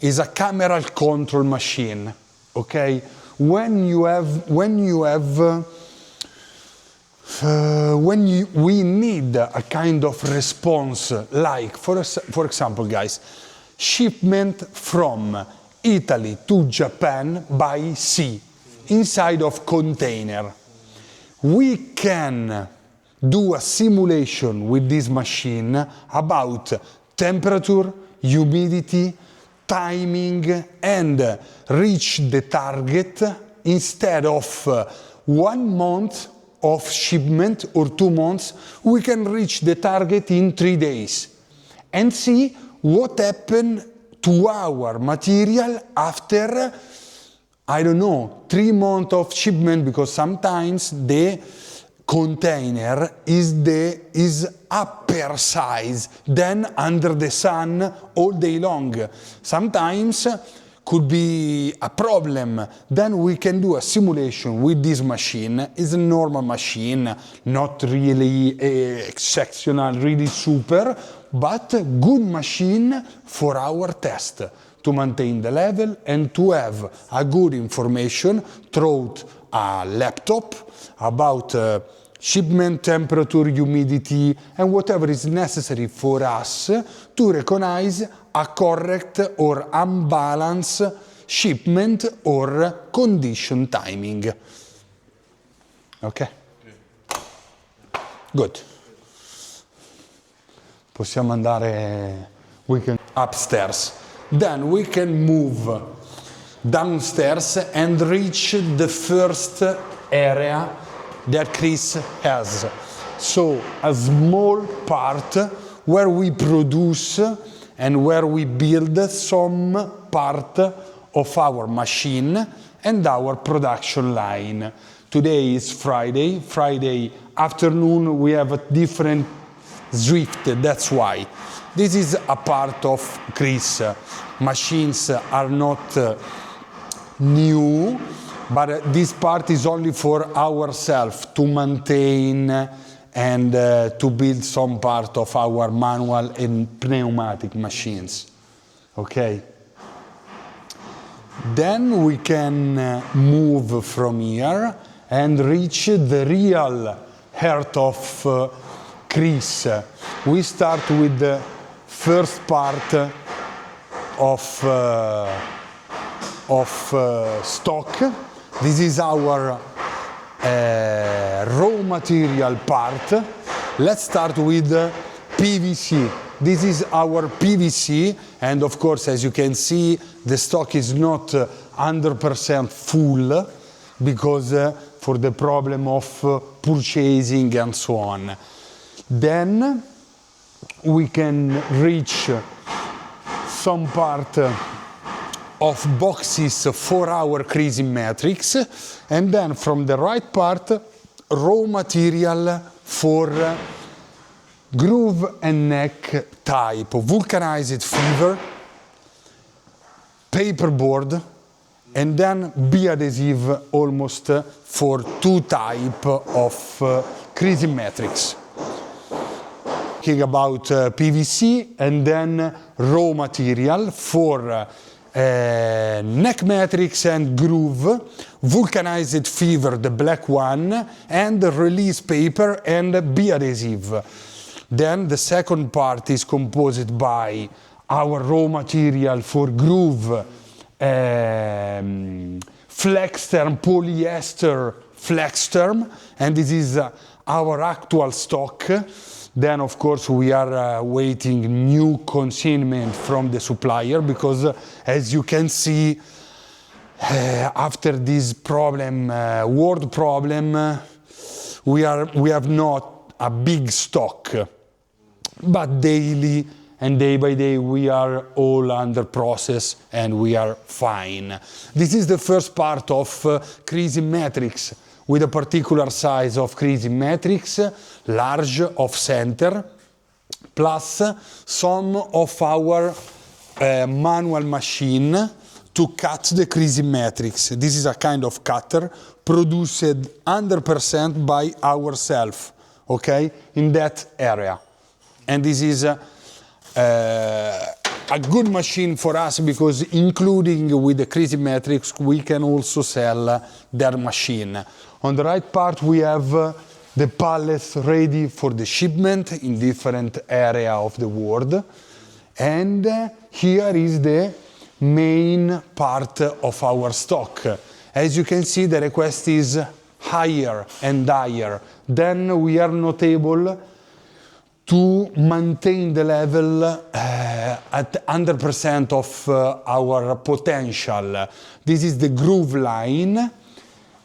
is a camera control machine. Okay, when we need a kind of response, like for example, guys, shipment from Italy to Japan by sea inside of container. We can do a simulation with this machine about temperature, humidity, timing, and reach the target instead of 1 month of shipment or 2 months. We can reach the target in 3 days and see what happened to our material after, I don't know, 3 months of shipment, because sometimes the container is upper size than under the sun all day long. Sometimes could be a problem. Then we can do a simulation with this machine. It's a normal machine, not really exceptional, really super, but good machine for our test, to maintain the level and to have a good information through a laptop about shipment, temperature, humidity, and whatever is necessary for us to recognize a correct or unbalanced shipment or condition timing. Ok? Good. Possiamo andare, we can upstairs. Then we can move downstairs and reach the first area that Chris has. So a small part where we produce and where we build some part of our machine and our production line. Today is Friday. Friday afternoon we have a different shift, that's why. This is a part of Chris. Machines are not new, but this part is only for ourselves to maintain and to build some part of our manual and pneumatic machines. Okay? Then we can move from here and reach the real heart of Chris. We start with the first part of stock. This is our raw material part. Let's start with PVC. This is our PVC, and of course, as you can see, the stock is not 100% full because for the problem of purchasing and so on. Then we can reach some part of boxes for our creasing matrix, and then from the right part, raw material for groove and neck type, vulcanized fiber, paperboard, and then B-adhesive almost for 2 types of creasing matrix. Talking about PVC, and then raw material for neck matrix and groove, vulcanized fiber, the black one, and release paper and B-adhesive. Then the second part is composed by our raw material for groove, flex term, polyester flex term, and this is our actual stock. Then, of course, we are waiting new consignment from the supplier because, as you can see, after this problem, world problem, we have not a big stock, but daily and day by day we are all under process and we are fine. This is the first part of creasing matrix, with a particular size of creasing matrix, large of center, plus some of our manual machine to cut the creasing matrix. This is a kind of cutter produced 100% by ourselves, okay, in that area. And this is a a good machine for us because including with the Crazy Metrics, we can also sell their machine. On the right part, we have the pallets ready for the shipment in different area of the world. And here is the main part of our stock. As you can see, the request is higher and higher. Then we are not able to maintain the level at 100% of our potential. This is the Groove line,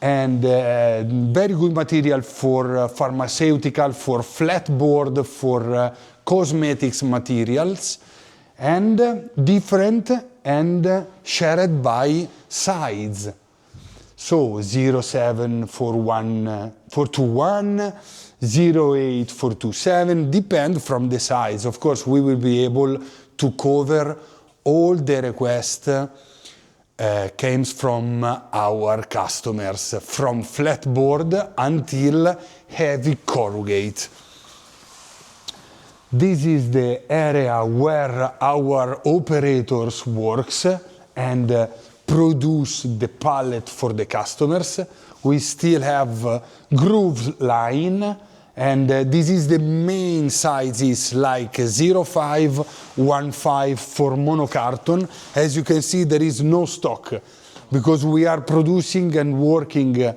and very good material for pharmaceutical, for flatboard, for cosmetics materials, and different and shared by size. So 07 for 21, 08 for 27, depend from the size. Of course, we will be able to cover all the requests came from our customers, from flatboard until heavy corrugate. This is the area where our operators works and produce the pallet for the customers. We still have Groove line, and this is the main sizes like 05, 15 for monocarton. As you can see, there is no stock because we are producing and working a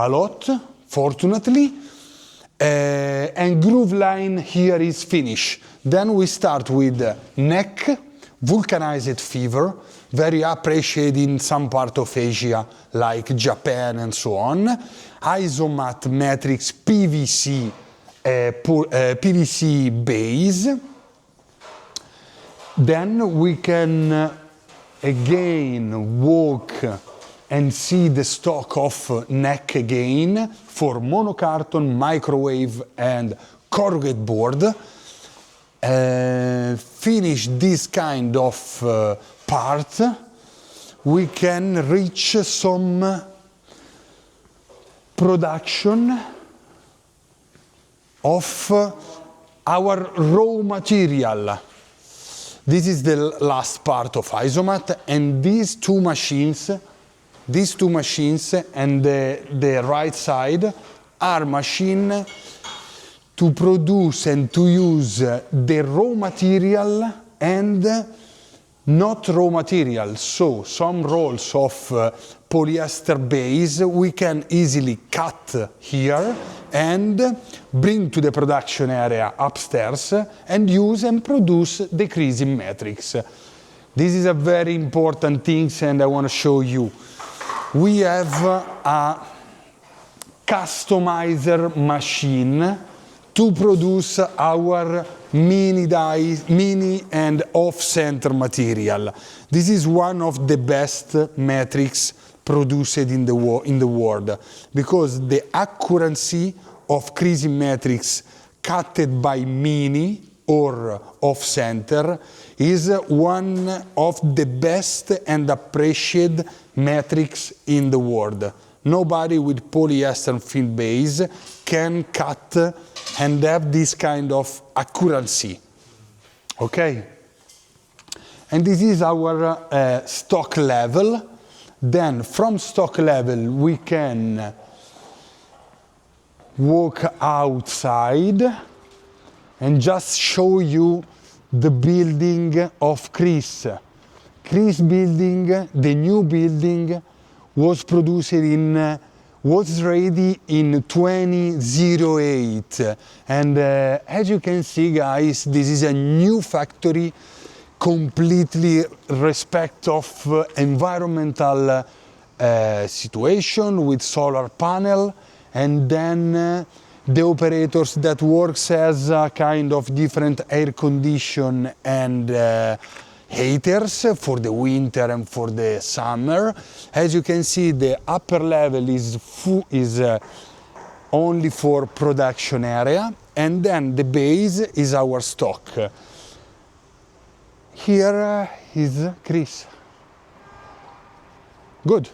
lot, fortunately. And Groove line here is finished. Then we start with neck, vulcanized fever, very appreciated in some part of Asia, like Japan and so on. Isomat Matrix PVC, PVC base. Then we can again walk and see the stock of neck again for monocarton, microwave and corrugate board. Finish this kind of part, we can reach some production of our raw material. This is the last part of Isomat, and these two machines and the right side are machines to produce and to use the raw material and not raw material. So some rolls of polyester base we can easily cut here and bring to the production area upstairs and use and produce the Crazy Metrics. This is a very important thing, and I want to show you. We have a customizer machine to produce our mini and off-center material. This is one of the best metrics produced in the world, because the accuracy of Crazy Metrics cutted by mini or off-center is one of the best and appreciated metrics in the world. Nobody with polyester film base can cut and have this kind of accuracy. Okay? And this is our stock level. Then from stock level we can walk outside and just show you the building of Chris. Chris building, the new building, was produced was ready in 2008. And as you can see, guys, this is a new factory, completely respect of environmental situation with solar panel, and then the operators that works as a kind of different air condition and heaters for the winter and for the summer. As you can see, the upper level is only for production area, and then the base is our stock. Here is Chris. Good.